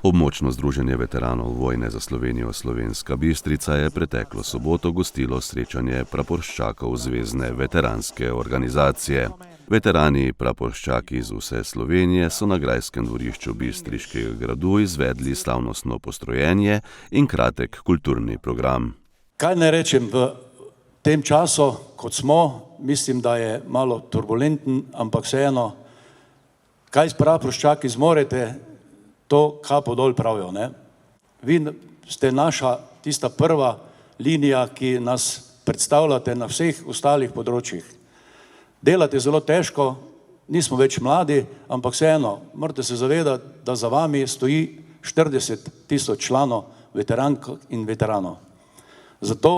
Območno združenje veteranov vojne za Slovenijo Slovenska Bistrica je preteklo soboto gostilo srečanje praporščakov Zvezne veteranske organizacije. Veterani praporščaki iz vse Slovenije so na grajskem dvorišču Bistriškega gradu izvedli slavnostno postrojenje in kratek kulturni program. Kaj ne rečem, v tem času, kot smo, mislim, da je malo turbulenten, ampak vseeno, kaj praporščaki zmorete, to kapo dol pravijo, ne? Vi ste naša tista prva linija, ki nas predstavljate na vseh ostalih področjih. Delate zelo težko, nismo več mladi, ampak vseeno, morate se zavedati, da za vami stoji 40.000 članov veterank in veteranov. Zato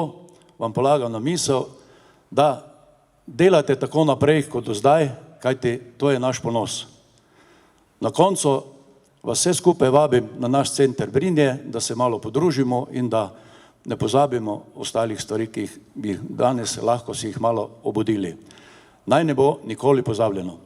vam polagam na misel, da delate tako naprej kot do zdaj, kajti to je naš ponos. Na koncu vas vse skupaj vabim na naš center Brinje, da se malo podružimo in da ne pozabimo ostalih stvari, ki bi danes lahko si jih malo obudili. Naj ne bo nikoli pozabljeno.